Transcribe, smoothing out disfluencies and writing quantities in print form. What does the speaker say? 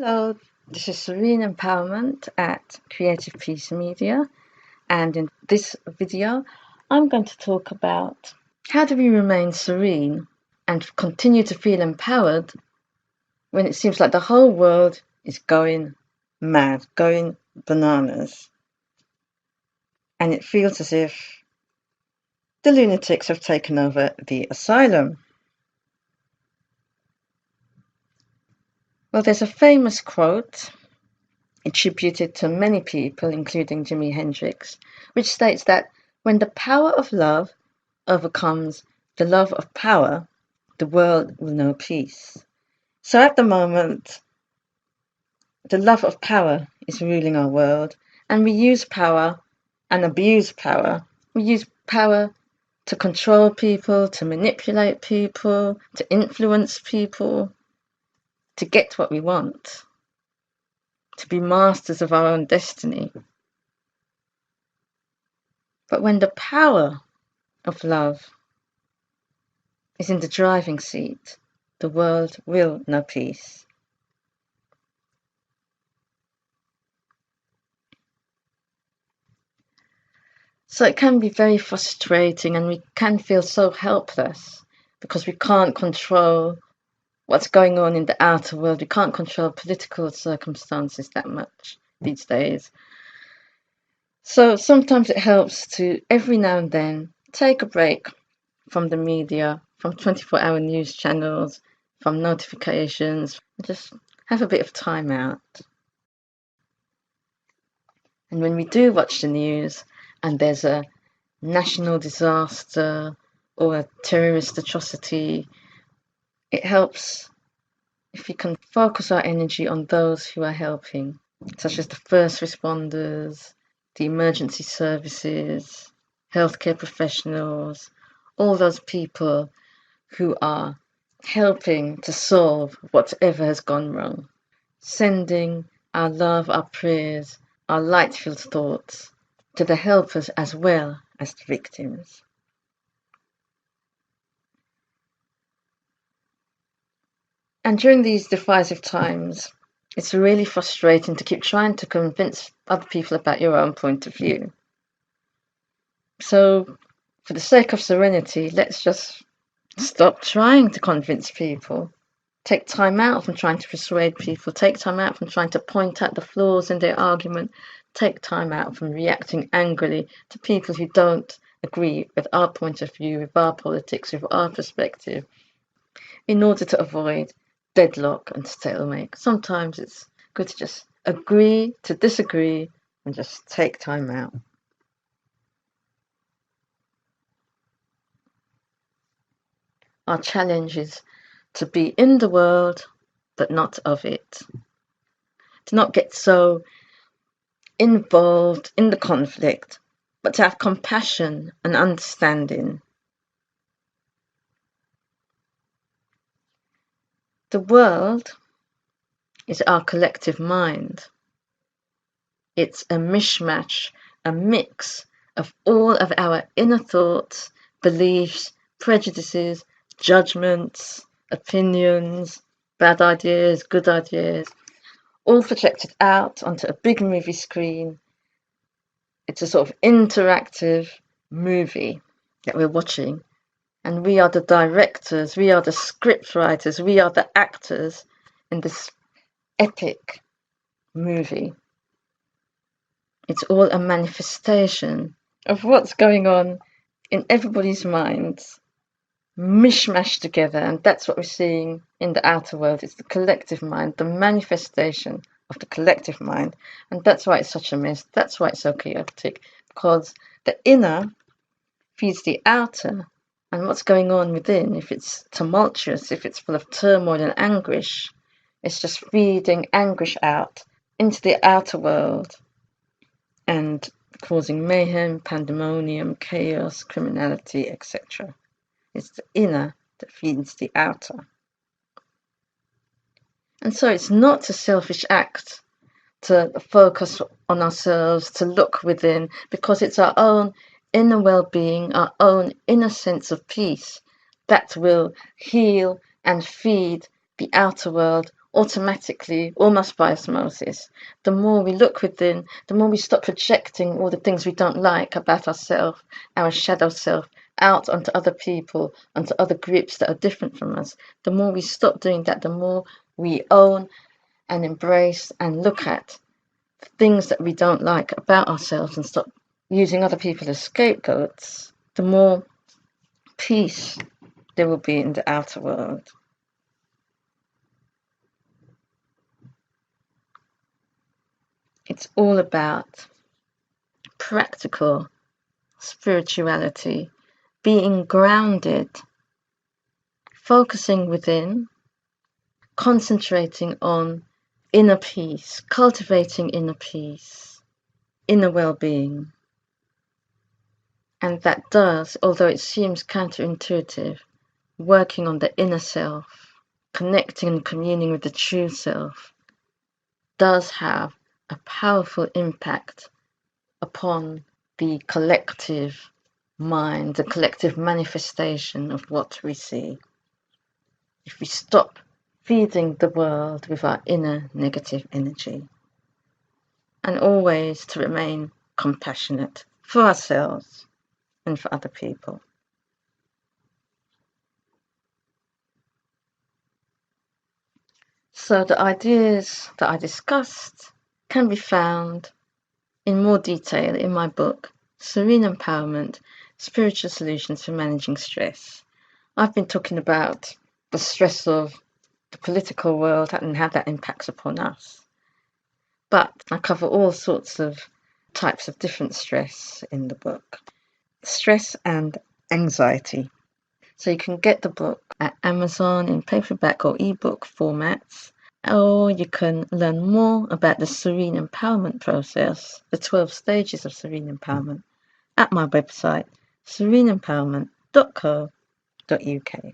Hello, this is Serene Empowerment at Creative Peace Media, and in this video I'm going to talk about how do we remain serene and continue to feel empowered when it seems like the whole world is going mad, going bananas, and it feels as if the lunatics have taken over the asylum. Well, there's a famous quote attributed to many people, including Jimi Hendrix, which states that when the power of love overcomes the love of power, the world will know peace. So at the moment, the love of power is ruling our world, and we use power and abuse power. We use power to control people, to manipulate people, to influence people, to get what we want, to be masters of our own destiny. But when the power of love is in the driving seat, the world will know peace. So it can be very frustrating, and we can feel so helpless because we can't control what's going on in the outer world. We can't control political circumstances that much these days. So sometimes it helps to, every now and then, take a break from the media, from 24-hour news channels, from notifications, just have a bit of time out. And when we do watch the news and there's a national disaster or a terrorist atrocity, it helps if we can focus our energy on those who are helping, such as the first responders, the emergency services, healthcare professionals, all those people who are helping to solve whatever has gone wrong. Sending our love, our prayers, our light-filled thoughts to the helpers as well as the victims. And during these divisive times, it's really frustrating to keep trying to convince other people about your own point of view. So, for the sake of serenity, let's just stop trying to convince people. Take time out from trying to persuade people. Take time out from trying to point out the flaws in their argument. Take time out from reacting angrily to people who don't agree with our point of view, with our politics, with our perspective, in order to avoid deadlock and stalemate. Sometimes it's good to just agree to disagree and just take time out. Our challenge is to be in the world, but not of it. To not get so involved in the conflict, but to have compassion and understanding. The world is our collective mind. It's a mishmash, a mix of all of our inner thoughts, beliefs, prejudices, judgments, opinions, bad ideas, good ideas, all projected out onto a big movie screen. It's a sort of interactive movie that we're watching, and we are the directors, we are the script writers, we are the actors in this epic movie. It's all a manifestation of what's going on in everybody's minds, mishmashed together, and that's what we're seeing in the outer world. It's the collective mind, the manifestation of the collective mind, and that's why it's such a mess. That's why it's so chaotic, because the inner feeds the outer, and what's going on within, if it's tumultuous, if it's full of turmoil and anguish, it's just feeding anguish out into the outer world and causing mayhem, pandemonium, chaos, criminality, etc. It's the inner that feeds the outer. And so it's not a selfish act to focus on ourselves, to look within, because it's our own inner well-being, our own inner sense of peace that will heal and feed the outer world automatically, almost by osmosis, the more we look within, the more we stop projecting all the things we don't like about ourselves, our shadow self, out onto other people, onto other groups that are different from us. The more we stop doing that, the more we own and embrace and look at things that we don't like about ourselves and stop using other people as scapegoats, the more peace there will be in the outer world. It's all about practical spirituality, being grounded, focusing within, concentrating on inner peace, cultivating inner peace, inner well-being. And that does, although it seems counterintuitive, working on the inner self, connecting and communing with the true self, does have a powerful impact upon the collective mind, the collective manifestation of what we see. If we stop feeding the world with our inner negative energy, and always to remain compassionate for ourselves and for other people. So the ideas that I discussed can be found in more detail in my book, Serene Empowerment, Spiritual Solutions for Managing Stress. I've been talking about the stress of the political world and how that impacts upon us. But I cover all sorts of types of different stress in the book. Stress and anxiety. So you can get the book at Amazon in paperback or ebook formats, or you can learn more about the Serene Empowerment process, the 12 stages of Serene Empowerment, at my website, sereneempowerment.co.uk.